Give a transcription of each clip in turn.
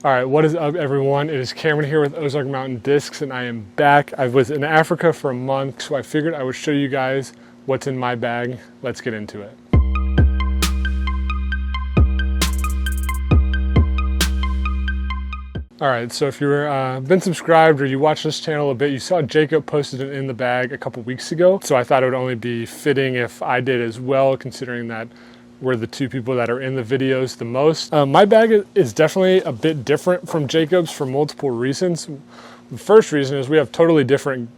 All right, what is up, everyone? It is Cameron here with Ozark Mountain Discs, and I am back. I was in Africa for a month, so I figured I would show you guys what's in my bag. Let's get into it. All right, so if you've been subscribed or you watch this channel a bit, you saw Jacob posted it in the bag a couple weeks ago. So I thought it would only be fitting if I did as well, considering that we're the two people that are in the videos the most. My bag is definitely a bit different from Jacob's for multiple reasons. The first reason is we have totally different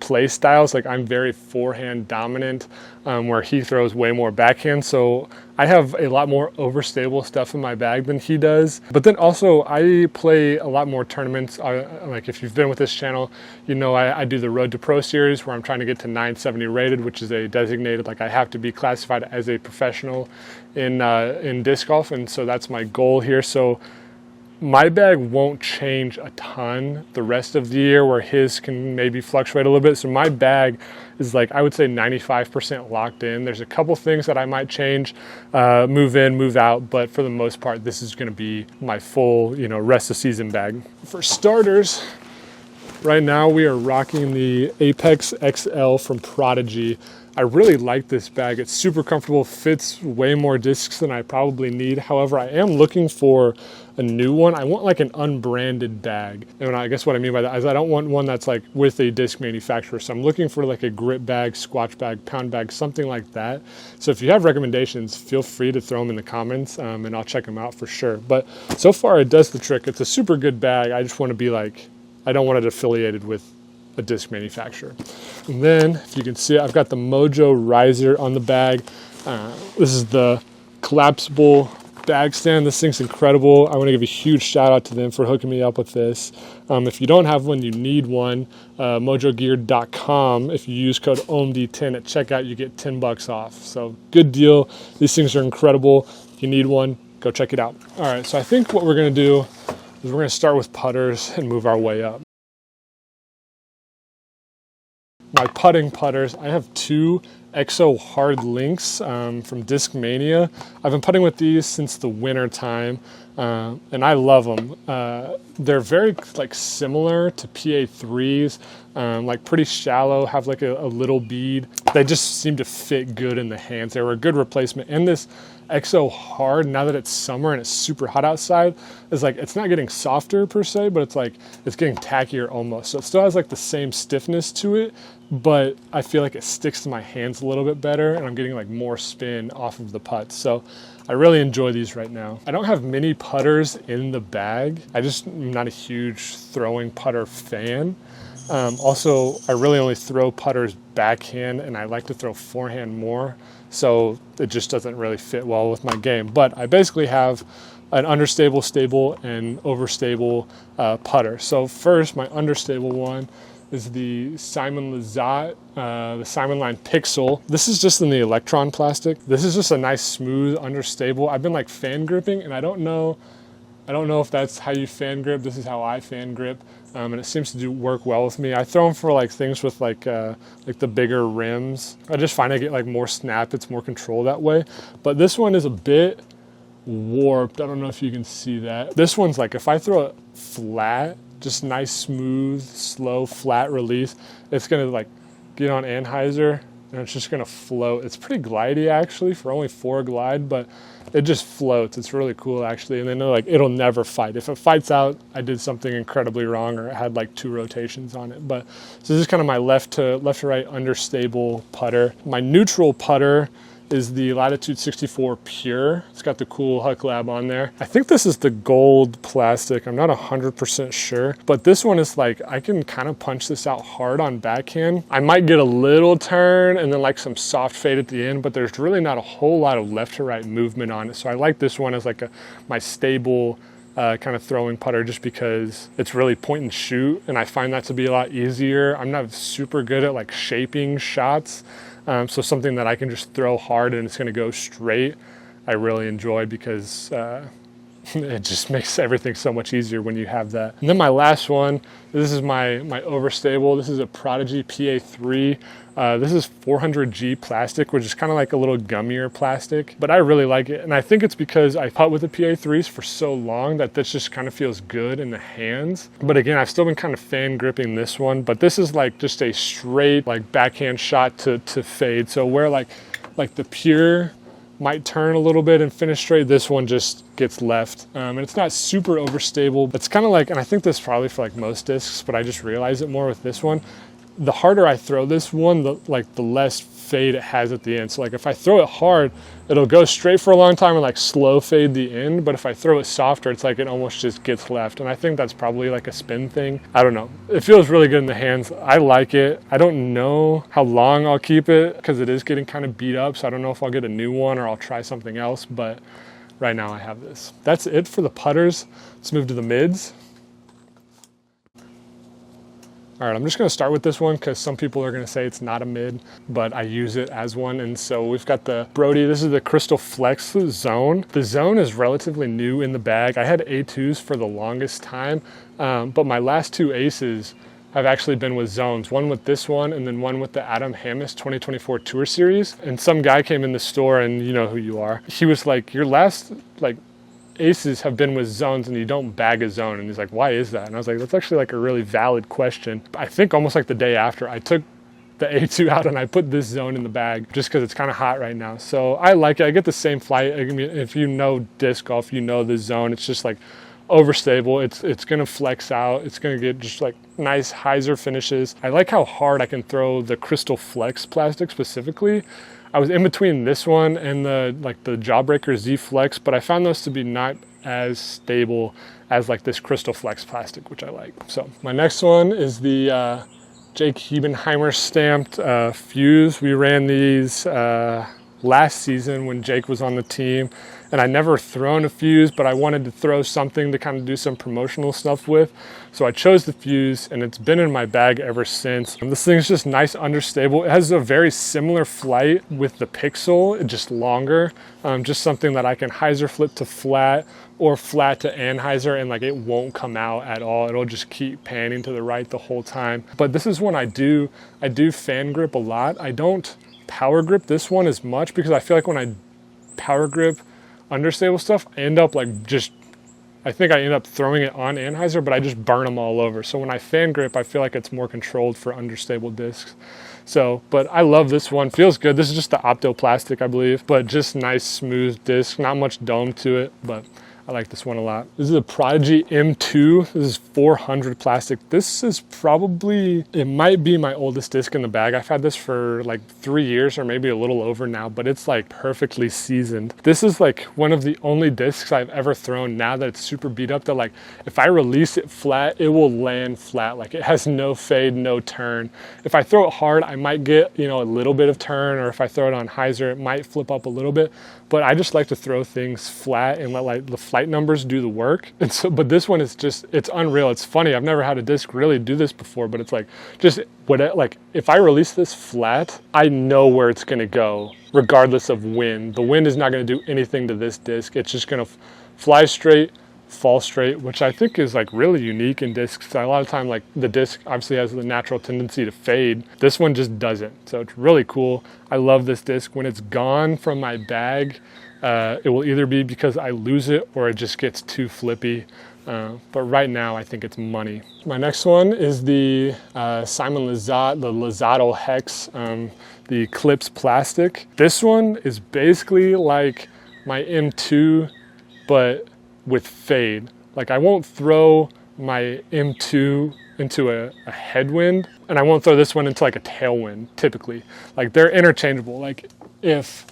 play styles. Like, I'm very forehand dominant, where he throws way more backhand. So I have a lot more overstable stuff in my bag than he does. But then also I play a lot more tournaments. Like, if you've been with this channel, you know I do the Road to Pro series where I'm trying to get to 970 rated, which is a designated, like, I have to be classified as a professional in disc golf. And so that's my goal here. So my bag won't change a ton the rest of the year, where his can maybe fluctuate a little bit. So my bag is, like, I would say 95% locked in. There's a couple things that I might change, move in, move out, but for the most part, this is going to be my full, rest of season bag. For starters, right now we are rocking the Apex XL from Prodigy. I really like this bag. It's super comfortable, fits way more discs than I probably need. However, I am looking for a new one. I want like an unbranded bag. And I guess what I mean by that is I don't want one that's like with a disc manufacturer. So I'm looking for like a grip bag, squatch bag, pound bag, something like that. So if you have recommendations, feel free to throw them in the comments, and I'll check them out for sure. But so far it does the trick. It's a super good bag. I just want to be like, I don't want it affiliated with a disc manufacturer. And then, if you can see, I've got the Mojo riser on the bag. This is the collapsible bag stand. This thing's incredible. I want to give a huge shout out to them for hooking me up with this. If you don't have one, you need one. mojogear.com. If you use code OMD10 at checkout, you get $10 off. So good deal. These things are incredible. If you need one, go check it out. All right, so I think what we're going to do is we're going to start with putters and move our way up. My putting putters, I have two EXO Hard Links from Discmania. I've been putting with these since the winter time, and I love them. They're very similar to PA3s, pretty shallow, have like a little bead. They just seem to fit good in the hands. They were a good replacement. And this EXO Hard, now that it's summer and it's super hot outside, is like, it's not getting softer per se, but it's getting tackier almost. So it still has like the same stiffness to it, but I feel like it sticks to my hands a little bit better, and I'm getting like more spin off of the putts. So I really enjoy these right now. I don't have many putters in the bag. I just am not a huge throwing putter fan. Also, I really only throw putters backhand, and I like to throw forehand more. So it just doesn't really fit well with my game. But I basically have an understable, stable, and overstable putter. So first, my understable one is the Simon Lizotte, the Simon Line Pixel. This is just in the Electron plastic. This is just a nice, smooth, understable. I've been fan gripping, and I don't know if that's how you fan grip. This is how I fan grip, and it seems to work well with me. I throw them for things with the bigger rims. I just find I get more snap. It's more control that way. But this one is a bit warped. I don't know if you can see that. This one's if I throw it flat, just nice, smooth, slow, flat release, it's gonna get on anhyzer, and it's just gonna float. It's pretty glidey actually for only 4 glide, but it just floats. It's really cool actually. And then it'll never fight. If it fights out, I did something incredibly wrong, or it had 2 rotations on it. But so this is kind of my left to right understable putter. My neutral putter is the Latitude 64 Pure. It's got the cool Huck Lab on there. I think this is the gold plastic. I'm not 100% sure, but this one is I can kind of punch this out hard on backhand. I might get a little turn and then some soft fade at the end, but there's really not a whole lot of left to right movement on it. So I like this one as my stable kind of throwing putter, just because it's really point and shoot, and I find that to be a lot easier. I'm not super good at shaping shots. So something that I can just throw hard and it's going to go straight, I really enjoy, because it just makes everything so much easier when you have that. And then my last one, this is my overstable. This is a Prodigy PA3. This is 400G plastic, which is kind of like a little gummier plastic, but I really like it. And I think it's because I putt with the PA3s for so long that this just kind of feels good in the hands. But again, I've still been kind of fan gripping this one, but this is like just a straight like backhand shot to fade. So where like the pure might turn a little bit and finish straight, this one just gets left. And it's not super overstable. It's kind of like, and I think this is probably for like most discs, but I just realize it more with this one. The harder I throw this one, the less fade it has at the end. So like if I throw it hard, it'll go straight for a long time and like slow fade the end. But if I throw it softer, it's like it almost just gets left. And I think that's probably like a spin thing. I don't know. It feels really good in the hands. I like it. I don't know how long I'll keep it because it is getting kind of beat up. So I don't know if I'll get a new one or I'll try something else. But right now I have this. That's it for the putters. Let's move to the mids. All right, I'm just gonna start with this one because some people are gonna say it's not a mid, but I use it as one. And so we've got the Brody, this is the Crystal Flex Zone. The Zone is relatively new in the bag. I had A2s for the longest time, but my last two aces have actually been with Zones, one with this one and then one with the Adam Hammis 2024 Tour Series. And some guy came in the store, and you know who you are. He was like, your last like aces have been with Zones and you don't bag a zone. And he's like, why is that? And I was like, that's actually like a really valid question. I think almost like the day after, I took the A2 out and I put this zone in the bag just because it's kind of hot right now. So I like it. I get the same flight. I mean, if you know disc golf, you know the Zone. It's just like overstable. It's going to flex out. It's going to get just like nice hyzer finishes. I like how hard I can throw the Crystal Flex plastic specifically. I was in between this one and the Jawbreaker Z Flex, but I found those to be not as stable as like this Crystal Flex plastic, which I like. So my next one is the Jake Hebenheimer stamped fuse. We ran these last season when Jake was on the team, and I never thrown a fuse, but I wanted to throw something to kind of do some promotional stuff with. So I chose the fuse, and it's been in my bag ever since. And this thing's just nice, understable. It has a very similar flight with the Pixel, just longer. Just something that I can hyzer flip to flat or flat to anhyzer, and like it won't come out at all. It'll just keep panning to the right the whole time. But this is one I do fan grip a lot. I don't power grip this one as much because I feel like when I power grip understable stuff, I end up like I think I end up throwing it on anhyzer, but I just burn them all over. So when I fan grip, I feel like it's more controlled for understable discs. So, but I love this one. Feels good. This is just the opto plastic, I believe, but just nice smooth disc. Not much dome to it, but I like this one a lot. This is a Prodigy M2. This is 400 plastic. This is probably, it might be my oldest disc in the bag. I've had this for like 3 years or maybe a little over now, but it's like perfectly seasoned. This is like one of the only discs I've ever thrown now that it's super beat up that like, if I release it flat, it will land flat. Like it has no fade, no turn. If I throw it hard, I might get, a little bit of turn, or if I throw it on hyzer, it might flip up a little bit. But I just like to throw things flat and let like the flight numbers do the work. And so, but this one is just, it's unreal. It's funny. I've never had a disc really do this before, but it's like, just like if I release this flat, I know where it's going to go regardless of wind. The wind is not going to do anything to this disc. It's just going to fly straight, fall straight, which I think is like really unique in discs. A lot of time, like the disc obviously has the natural tendency to fade. This one just doesn't. So it's really cool. I love this disc. When it's gone from my bag, it will either be because I lose it or it just gets too flippy. But right now, I think it's money. My next one is the Simon Lizotte, the Lizotte Hex, the Eclipse plastic. This one is basically like my M2, but with fade. Like I won't throw my M2 into a headwind, and I won't throw this one into like a tailwind typically. Like they're interchangeable. Like if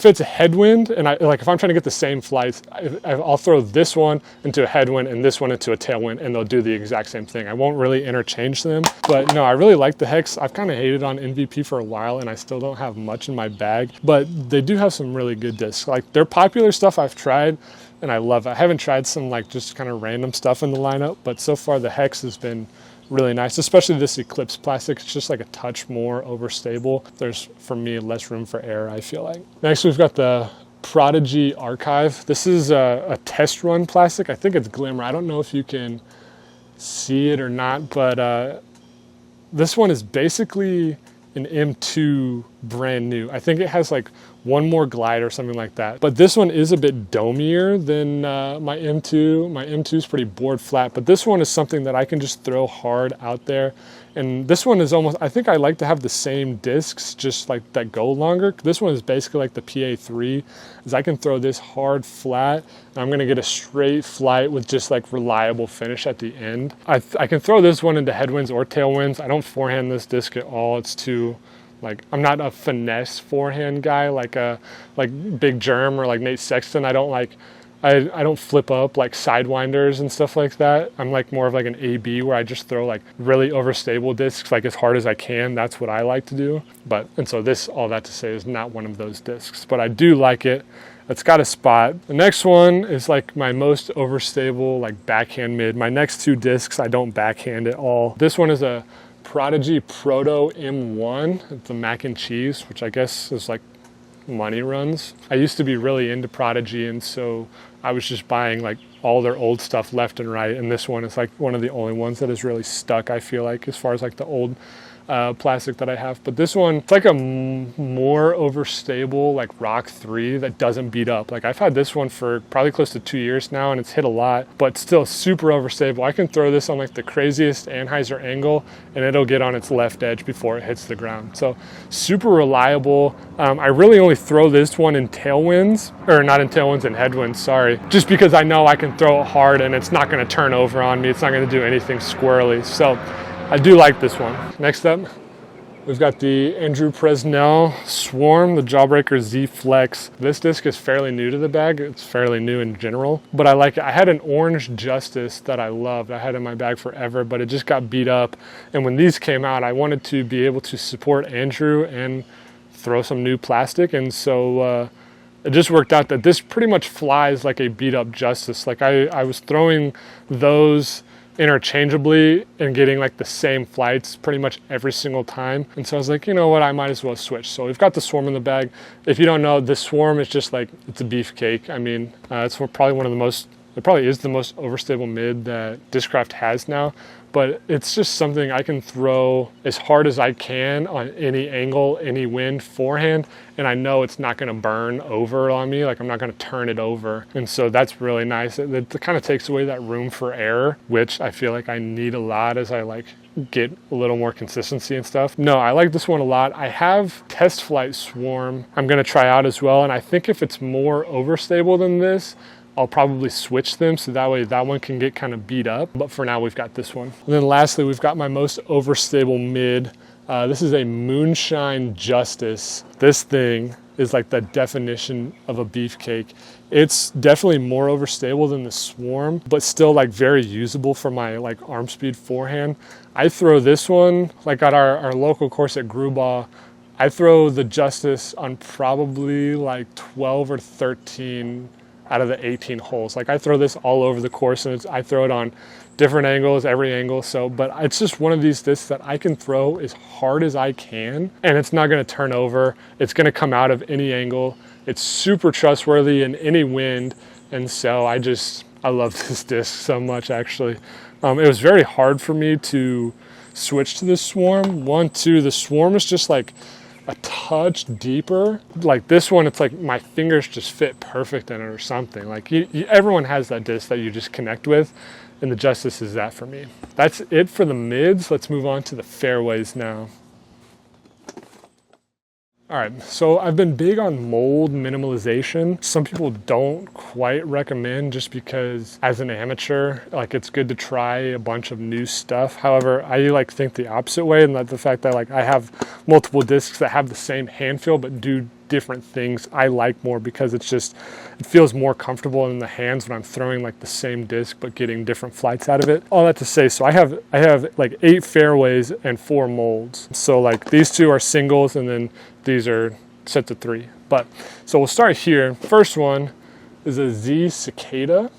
it's a headwind and if I'm trying to get the same flights, I'll throw this one into a headwind and this one into a tailwind, and they'll do the exact same thing. I won't really interchange them. But no, I really like the Hex. I've kind of hated on MVP for a while, and I still don't have much in my bag, but they do have some really good discs. Like their popular stuff I've tried, and I love it. I haven't tried some like just kind of random stuff in the lineup, but so far the Hex has been really nice, especially this Eclipse plastic. It's just like a touch more overstable. There's, for me, less room for error, I feel like. Next, we've got the Prodigy Archive. This is a test run plastic. I think it's Glimmer. I don't know if you can see it or not, but this one is basically an M2 brand new. I think it has like one more glide or something like that. But this one is a bit domier than my M2. My M2 is pretty board flat, but this one is something that I can just throw hard out there. And this one is almost, I think I like to have the same discs, just like that go longer. This one is basically like the PA3, is I can throw this hard flat, and I'm gonna get a straight flight with just like reliable finish at the end. I can throw this one into headwinds or tailwinds. I don't forehand this disc at all. It's too, like, I'm not a finesse forehand guy like Big Germ or like Nate Sexton. I don't flip up like sidewinders and stuff like that. I'm like more of like an AB where I just throw like really overstable discs like as hard as I can. That's what I like to do. And so this, all that to say, is not one of those discs, but I do like it. It's got a spot. The next one is like my most overstable like backhand mid. My next two discs I don't backhand at all. This one is a Prodigy Proto M1. It's a mac and cheese, which I guess is like money runs. I used to be really into Prodigy, and so I was just buying like all their old stuff left and right, and this one is like one of the only ones that is really stuck, I feel like, as far as like the old plastic that I have. But this one, it's like a more overstable like Rock 3 that doesn't beat up. Like I've had this one for probably close to 2 years now, and it's hit a lot, but still super overstable. I can throw this on like the craziest Anheuser angle and it'll get on its left edge before it hits the ground. So super reliable. I really only throw this one in tailwinds, or not in tailwinds, in headwinds, sorry, just because I know I can throw it hard and it's not going to turn over on me. It's not going to do anything squirrely. So I do like this one. Next up, we've got the Andrew Presnell Swarm, the Jawbreaker Z Flex. This disc is fairly new to the bag. It's fairly new in general, but I like it. I had an orange Justice that I loved. I had in my bag forever, but it just got beat up. And when these came out, I wanted to be able to support Andrew and throw some new plastic. And so it just worked out that this pretty much flies like a beat up Justice. Like I was throwing those interchangeably and getting like the same flights pretty much every single time. And so I was like, you know what, I might as well switch. So we've got the Swarm in the bag. If you don't know, the Swarm is just like, it's a beefcake. I mean, it's probably one of the most, it probably is the most overstable mid that Discraft has now, but it's just something I can throw as hard as I can on any angle, any wind, forehand, and I know it's not gonna burn over on me, like I'm not gonna turn it over. And so that's really nice. It kind of takes away that room for error, which I feel like I need a lot as I like get a little more consistency and stuff. No, I like this one a lot. I have Test Flight Swarm I'm gonna try out as well, and I think if it's more overstable than this, I'll probably switch them so that way that one can get kind of beat up. But for now, we've got this one. And then lastly, we've got my most overstable mid. This is a Moonshine Justice. This thing is like the definition of a beefcake. It's definitely more overstable than the Swarm, but still like very usable for my like arm speed forehand. I throw this one like at our local course at Grubau. I throw the Justice on probably like 12 or 13 out of the 18 holes. Like I throw this all over the course, and I throw it on different angles, every angle. So, but it's just one of these discs that I can throw as hard as I can, and it's not going to turn over. It's going to come out of any angle. It's super trustworthy in any wind. And so I love this disc so much, actually. It was very hard for me to switch to the Swarm. The Swarm is just like a touch deeper. Like this one, it's like my fingers just fit perfect in it or something. Like everyone has that disc that you just connect with, and the Justice is that for me. That's it for the mids. Let's move on to the fairways now. All right, so I've been big on mold minimalization. Some people don't quite recommend, just because as an amateur, like it's good to try a bunch of new stuff. However, I like think the opposite way, and that the fact that like I have multiple discs that have the same hand feel but do different things I like more, because it feels more comfortable in the hands when I'm throwing like the same disc but getting different flights out of it. All that to say, so I have like 8 fairways and 4 molds. So like these 2 are singles, and then these are sets of 3. But so we'll start here. First one is a Z Cicada.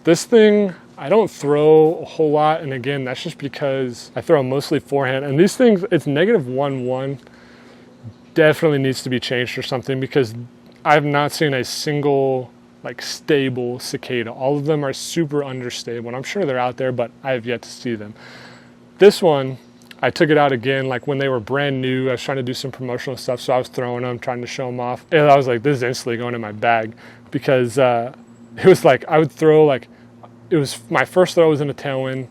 This thing I don't throw a whole lot, and again, that's just because I throw mostly forehand. And these things, it's -1-1. Definitely needs to be changed or something, because I've not seen a single like stable cicada. All of them are super understable, and I'm sure they're out there, but I have yet to see them. This one, I took it out again, like when they were brand new. I was trying to do some promotional stuff, so I was throwing them, trying to show them off. And I was like, this is instantly going in my bag, because it was like, I would throw like, it was my first throw was in a tailwind.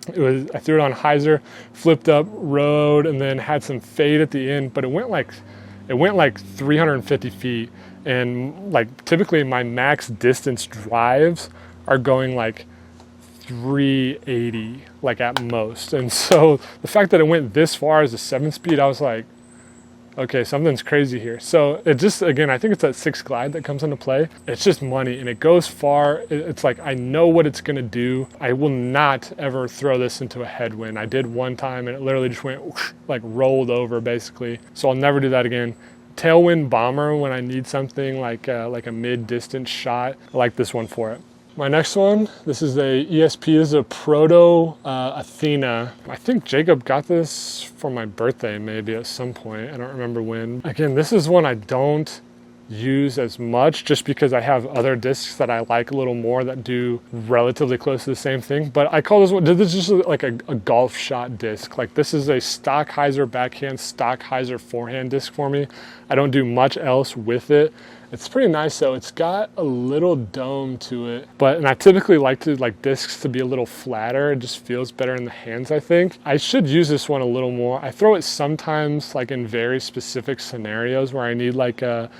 I threw it on hyzer, flipped up, rode, and then had some fade at the end, but it went like 350 feet. And like typically my max distance drives are going like 380, like at most. And so the fact that it went this far as a 7-speed, I was like, okay, something's crazy here. So it just, again, I think it's that 6 glide that comes into play. It's just money, and it goes far. It's like, I know what it's gonna do. I will not ever throw this into a headwind. I did one time and it literally just went whoosh, like rolled over basically. So I'll never do that again. Tailwind bomber when I need something like a mid-distance shot. I like this one for it. My next one, this is a ESP. This is a Proto Athena. I think Jacob got this for my birthday maybe at some point. I don't remember when. Again, this is one I don't use as much just because I have other discs that I like a little more that do relatively close to the same thing. But I call this one, this is just like a golf shot disc. Like this is a stock hyzer backhand, stock hyzer forehand disc for me. I don't do much else with it. It's pretty nice though. It's got a little dome to it, and I typically like discs to be a little flatter. It just feels better in the hands, I think. I should use this one a little more. I throw it sometimes like in very specific scenarios where I need like a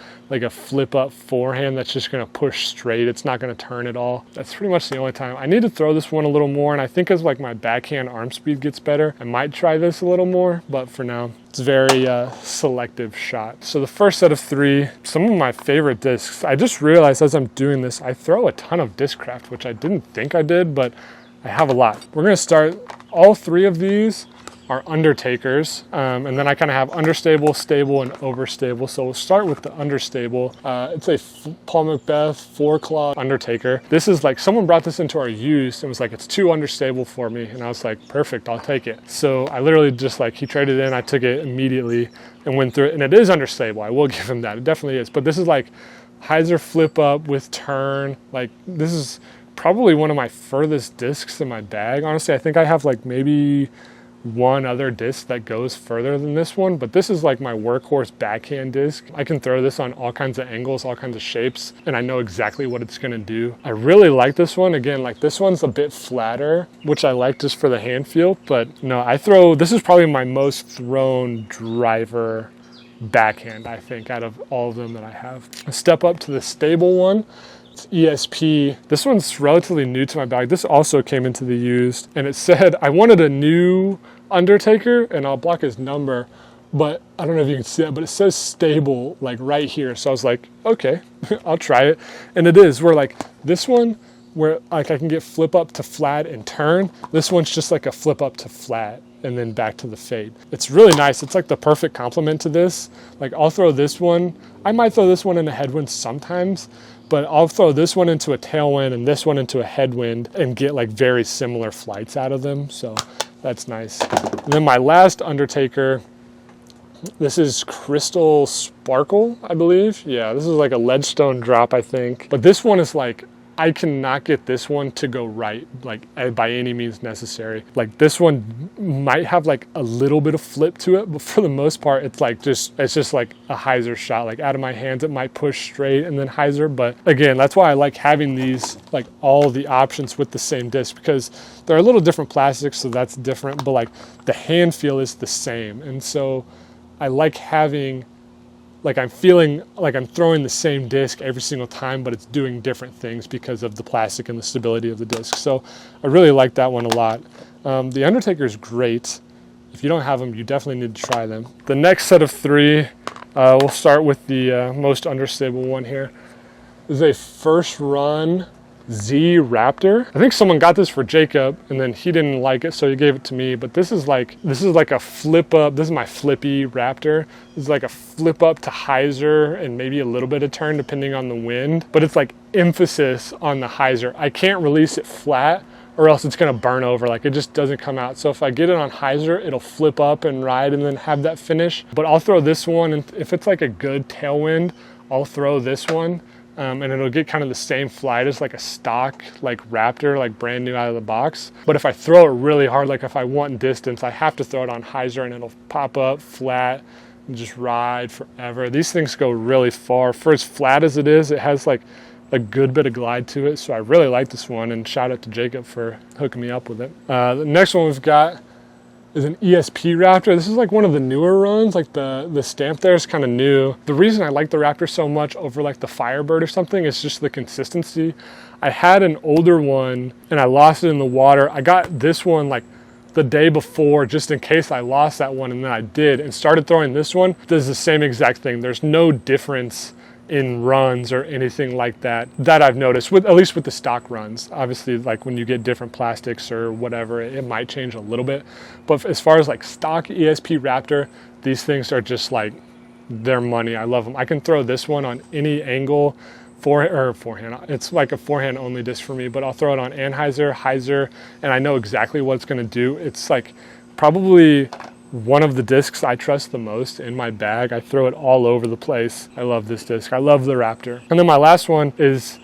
flip up forehand that's just gonna push straight. It's not gonna turn at all. That's pretty much the only time. I need to throw this one a little more, and I think as like my backhand arm speed gets better, I might try this a little more, but for now, it's a very selective shot. So the first set of 3, some of my favorite discs. I just realized as I'm doing this, I throw a ton of Discraft, which I didn't think I did, but I have a lot. We're gonna start, all 3 of these are Undertakers, and then I kind of have understable, stable, and overstable. So we'll start with the understable. It's a Paul Macbeth 4-claw Undertaker. This is like, someone brought this into our used and was like, it's too understable for me. And I was like, perfect, I'll take it. So I literally just like, he traded in, I took it immediately and went through it. And it is understable, I will give him that, it definitely is. But this is like hyzer flip up with turn. Like this is probably one of my furthest discs in my bag. Honestly, I think I have like maybe one other disc that goes further than this one, but this is like my workhorse backhand disc. I can throw this on all kinds of angles, all kinds of shapes, and I know exactly what it's gonna do. I really like this one. Again, like this one's a bit flatter, which I like just for the hand feel, but no, this is probably my most thrown driver backhand, I think, out of all of them that I have. A step up to the stable one. It's ESP. This one's relatively new to my bag. This also came into the used, and it said I wanted a new Undertaker, and I'll block his number, but I don't know if you can see that, but it says stable like right here. So I was like, okay, I'll try it. And it is, where like this one, where like I can get flip up to flat and turn. This one's just like a flip up to flat and then back to the fade. It's really nice. It's like the perfect complement to this. Like I'll throw this one, I might throw this one in a headwind sometimes, but I'll throw this one into a tailwind and this one into a headwind and get like very similar flights out of them. So that's nice. And then my last Undertaker, this is Crystal Sparkle, I believe. Yeah, this is like a leadstone drop, I think. But this one is like, I cannot get this one to go right, like by any means necessary. Like this one might have like a little bit of flip to it, but for the most part, it's just like a hyzer shot. Like out of my hands, it might push straight and then hyzer. But again, that's why I like having these, like all the options with the same disc, because they're a little different plastics, so that's different, but like the hand feel is the same. And so I like having, like I'm feeling like I'm throwing the same disc every single time, but it's doing different things because of the plastic and the stability of the disc. So I really like that one a lot. The Undertaker is great. If you don't have them, you definitely need to try them. The next set of 3, we'll start with the most understable one here. This is a first run Z Raptor. I think someone got this for Jacob and then he didn't like it, so he gave it to me. But this is like a flip up. This is my flippy Raptor. This is like a flip up to hyzer and maybe a little bit of turn depending on the wind. But it's like emphasis on the hyzer. I can't release it flat or else it's gonna burn over. Like it just doesn't come out. So if I get it on hyzer, it'll flip up and ride and then have that finish. But I'll throw this one, and if it's like a good tailwind, I'll throw this one and it'll get kind of the same flight as like a stock like Raptor, like brand new out of the box. But if I throw it really hard, like if I want distance, I have to throw it on hyzer and it'll pop up flat and just ride forever. These things go really far. For as flat as it is, it has like a good bit of glide to it. So I really like this one, and shout out to Jacob for hooking me up with it. The next one we've got is an ESP Raptor. This is like one of the newer runs, like the stamp there is kind of new. The reason I like the Raptor so much over like the Firebird or something is just the consistency. I had an older one and I lost it in the water. I got this one like the day before just in case I lost that one, and then I did and started throwing this one. Does the same exact thing. There's no difference in runs or anything like that I've noticed, with at least with the stock runs. Obviously, like when you get different plastics or whatever, it might change a little bit. But as far as like stock ESP Raptor, these things are just like, they're money. I love them. I can throw this one on any angle, forehand. It's like a forehand only disc for me, but I'll throw it on anhyzer, hyzer, and I know exactly what it's going to do. It's like probably one of the discs I trust the most in my bag. I throw it all over the place. I love this disc. I love the Raptor. And then my last one is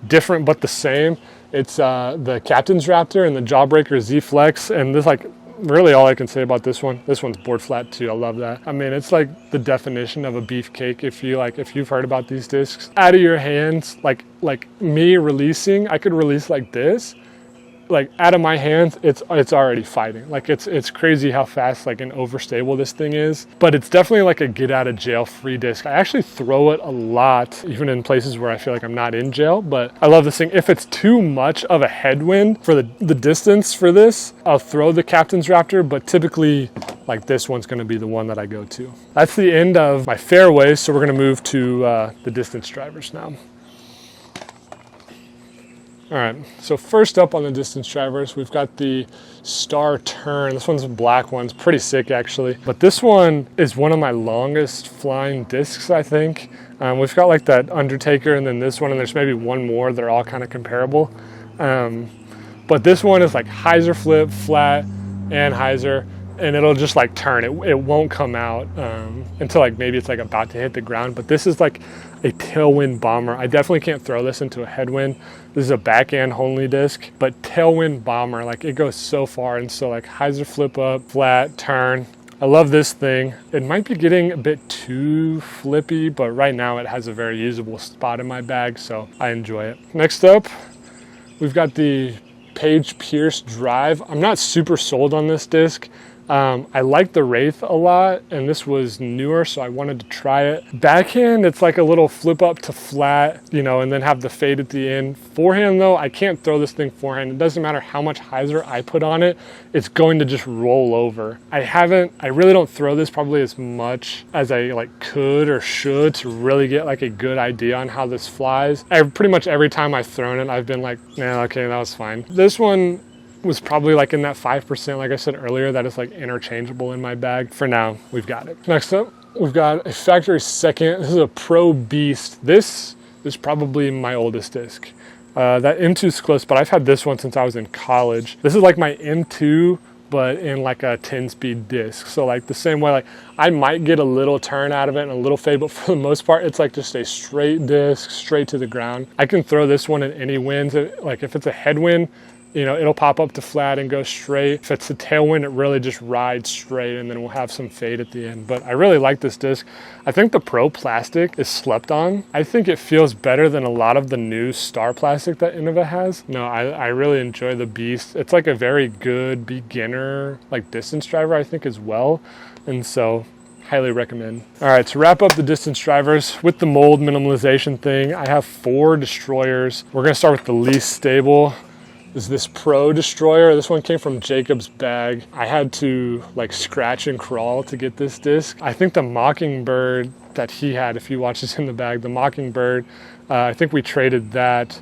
different but the same. It's the Captain's Raptor and the Jawbreaker Z Flex. And this, like, really all I can say about this one. This one's board flat too. I love that. I mean, it's like the definition of a beefcake. If you've heard about these discs, out of your hands, like me releasing, I could release like this. Like out of my hands, it's already fighting. Like it's crazy how fast like and overstable this thing is. But it's definitely like a get out of jail free disc. I actually throw it a lot, even in places where I feel like I'm not in jail. But I love this thing. If it's too much of a headwind for the distance for this, I'll throw the Captain's Raptor. But typically, like this one's going to be the one that I go to. That's the end of my fairways. So we're going to move to the distance drivers now. All right, so first up on the distance drivers, we've got the Star Turn. This one's a black one. It's pretty sick, actually. But this one is one of my longest flying discs, I think. We've got like that Undertaker and then this one, and there's maybe one more. They're all kind of comparable. But this one is like hyzer flip, flat, and hyzer, and it'll just like turn. It won't come out until like maybe it's like about to hit the ground. But this is like a tailwind bomber. I definitely can't throw this into a headwind. This is a backhand only disc, but tailwind bomber, like it goes so far. And so like hyzer flip up, flat, turn. I love this thing. It might be getting a bit too flippy, but right now it has a very usable spot in my bag, so I enjoy it. Next up, we've got the Page Pierce Drive. I'm not super sold on this disc. I like the Wraith a lot, and this was newer, so I wanted to try it. Backhand, it's like a little flip up to flat, and then have the fade at the end. Forehand, though, I can't throw this thing forehand. It doesn't matter how much hyzer I put on it, it's going to just roll over. I really don't throw this probably as much as I like could or should to really get like a good idea on how this flies. Pretty much every time I've thrown it, I've been like, nah, okay, that was fine. This one was probably like in that 5%, like I said earlier, that is like interchangeable in my bag. For now, we've got it. Next up, we've got a factory second. This is a Pro Beast. This is probably my oldest disc. That M2 is close, but I've had this one since I was in college. This is like my M2, but in like a 10-speed disc. So like the same way, like I might get a little turn out of it and a little fade, but for the most part, it's like just a straight disc, straight to the ground. I can throw this one in any winds. Like if it's a headwind, it'll pop up to flat and go straight. If it's a tailwind, it really just rides straight, and then we'll have some fade at the end. But I really like this disc. I think the Pro plastic is slept on. I think it feels better than a lot of the new Star plastic that Innova has. No, I really enjoy the Beast. It's like a very good beginner, like distance driver, I think, as well. And so highly recommend. All right, to wrap up the distance drivers with the mold minimalization thing, I have 4 destroyers. We're gonna start with the least stable. Is this Pro Destroyer. This one came from Jacob's bag. I had to like scratch and crawl to get this disc. I think the Mockingbird that he had, if you watch this in the bag, the Mockingbird, I think we traded that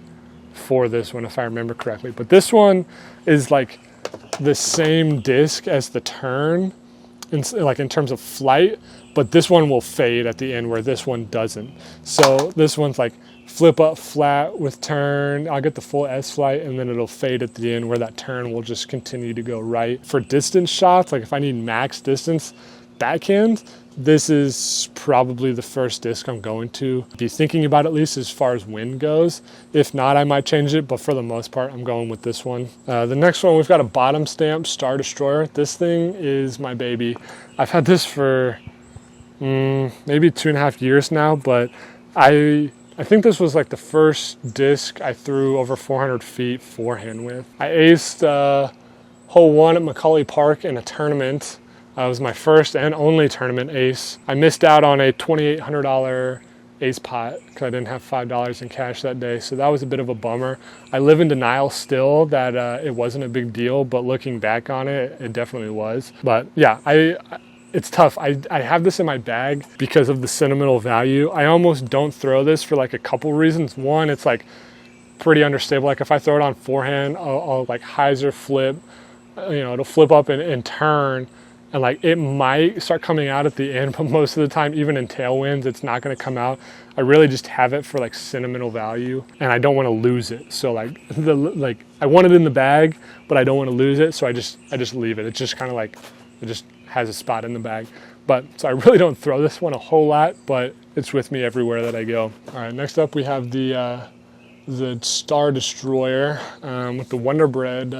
for this one, if I remember correctly. But this one is like the same disc as the Turn, in terms of flight, but this one will fade at the end where this one doesn't. So this one's like flip up flat with turn. I'll get the full S flight, and then it'll fade at the end where that turn will just continue to go right. For distance shots, like if I need max distance backhand, this is probably the first disc I'm going to be thinking about, at least as far as wind goes. If not, I might change it, but for the most part, I'm going with this one. The next one, we've got a bottom stamp Star Destroyer. This thing is my baby. I've had this for maybe 2.5 years now, but I think this was like the first disc I threw over 400 feet forehand with. I aced hole 1 at Macaulay Park in a tournament. It was my first and only tournament ace. I missed out on a $2,800 ace pot because I didn't have $5 in cash that day, so that was a bit of a bummer. I live in denial still that it wasn't a big deal, but looking back on it, it definitely was. But yeah, it's tough. I have this in my bag because of the sentimental value. I almost don't throw this for like a couple reasons. One, it's like pretty unstable. Like if I throw it on forehand, I'll like hyzer flip, it'll flip up and turn. And like it might start coming out at the end, but most of the time, even in tailwinds, it's not going to come out. I really just have it for like sentimental value, and I don't want to lose it. So like I want it in the bag, but I don't want to lose it. So I just leave it. It's just kind of like it just has a spot in the bag. But so I really don't throw this one a whole lot, but it's with me everywhere that I go. All right, next up we have the Star Destroyer with the Wonder Bread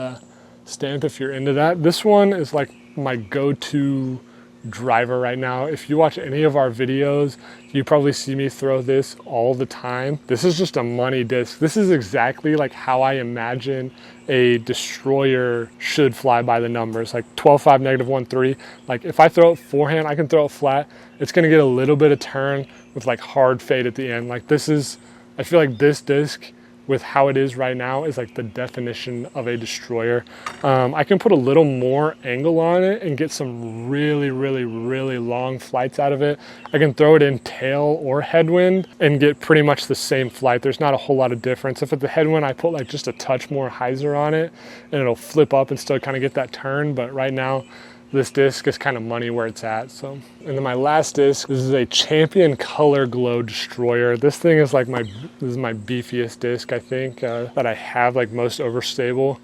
stamp. If you're into that, this one is like my go-to driver right now. If you watch any of our videos, you probably see me throw this all the time. This is just a money disc. This is exactly like how I imagine a destroyer should fly by the numbers, like 12.5, -1.3. Like if I throw it forehand, I can throw it flat. It's gonna get a little bit of turn with like hard fade at the end. Like this is, I feel like this disc with how it is right now is like the definition of a destroyer. I can put a little more angle on it and get some really, really, really long flights out of it. I can throw it in tail or headwind and get pretty much the same flight. There's not a whole lot of difference. If at the headwind, I put like just a touch more hyzer on it and it'll flip up and still kind of get that turn. But right now, this disc is kind of money where it's at. So, and then my last disc, this is a Champion Color Glow Destroyer. This thing is like this is my beefiest disc, I think, that I have, like most overstable.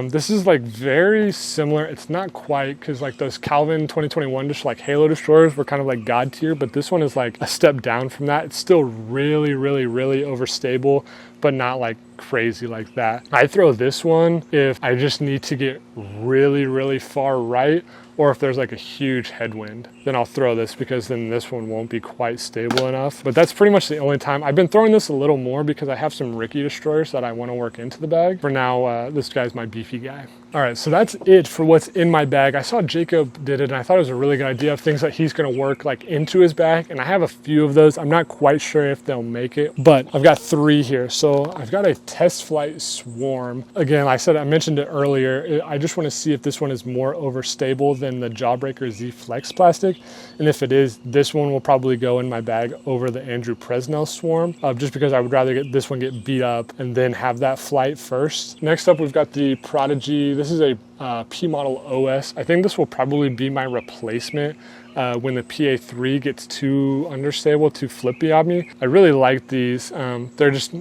This is like very similar. It's not quite, because like those Calvin 2021 just like Halo Destroyers were kind of like God tier, but this one is like a step down from that. It's still really, really, really overstable, but not like crazy like that. I throw this one if I just need to get really, really far right, or if there's like a huge headwind, then I'll throw this, because then this one won't be quite stable enough. But that's pretty much the only time. I've been throwing this a little more because I have some Ricky destroyers that I want to work into the bag. For now, this guy's my beefy guy. All right, so that's it for what's in my bag. I saw Jacob did it, and I thought it was a really good idea of things that he's gonna work like into his bag, and I have a few of those. I'm not quite sure if they'll make it, but I've got 3 here. So I've got a Test Flight Swarm. Again, I mentioned it earlier. I just wanna see if this one is more overstable than the Jawbreaker Z Flex plastic, and if it is, this one will probably go in my bag over the Andrew Presnell Swarm, just because I would rather get this one get beat up and then have that flight first. Next up, we've got the Prodigy. This is a P model OS. I think this will probably be my replacement when the PA3 gets too understable, too flippy on me. I really like these. They're just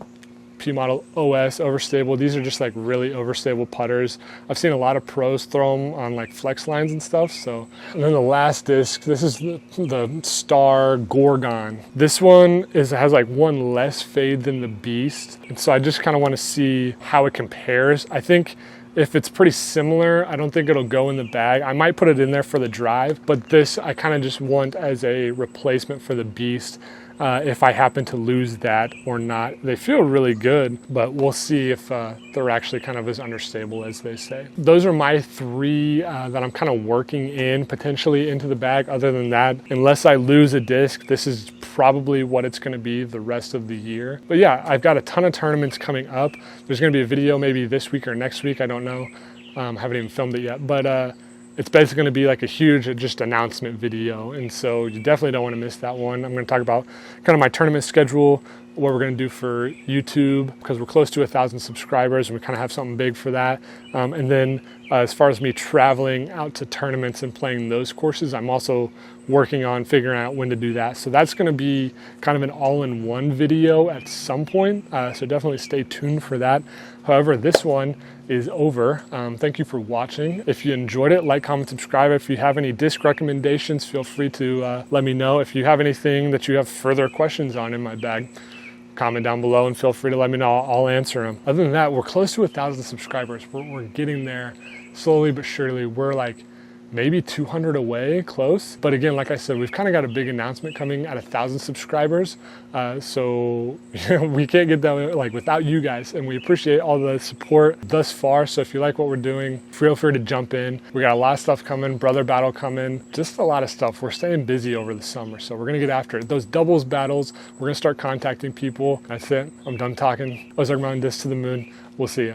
P model OS overstable. These are just like really overstable putters. I've seen a lot of pros throw them on like flex lines and stuff. So, and then the last disc, this is the Star Gorgon. This one has like one less fade than the Beast. And so I just kind of want to see how it compares. I think if it's pretty similar, I don't think it'll go in the bag. I might put it in there for the drive, but this I kind of just want as a replacement for the Beast. If I happen to lose that or not. They feel really good, but we'll see if they're actually kind of as understable as they say. Those are my 3 that I'm kind of working in potentially into the bag. Other than that, unless I lose a disc, this is probably what it's going to be the rest of the year. But yeah, I've got a ton of tournaments coming up. There's going to be a video maybe this week or next week. I don't know. Haven't even filmed it yet, but it's basically going to be like a huge just announcement video, and so you definitely don't want to miss that one. I'm going to talk about kind of my tournament schedule, what we're going to do for YouTube, because we're close to 1,000 subscribers and we kind of have something big for that. And then as far as me traveling out to tournaments and playing those courses, I'm also working on figuring out when to do that. So that's going to be kind of an all-in-one video at some point. So definitely stay tuned for that. However, this one is over. Thank you for watching. If you enjoyed it, like, comment, subscribe. If you have any disc recommendations, feel free to let me know. If you have anything that you have further questions on in my bag, comment down below and feel free to let me know. I'll answer them. Other than that, we're close to 1,000 subscribers. We're getting there slowly but surely. We're like maybe 200 away, close. But again, like I said, we've kind of got a big announcement coming at 1,000 subscribers. So we can't get that like without you guys. And we appreciate all the support thus far. So if you like what we're doing, feel free to jump in. We got a lot of stuff coming, brother battle coming, just a lot of stuff. We're staying busy over the summer. So we're gonna get after it. Those doubles battles, we're gonna start contacting people. That's it, I'm done talking. Ozark Mountain Disc to the moon. We'll see ya.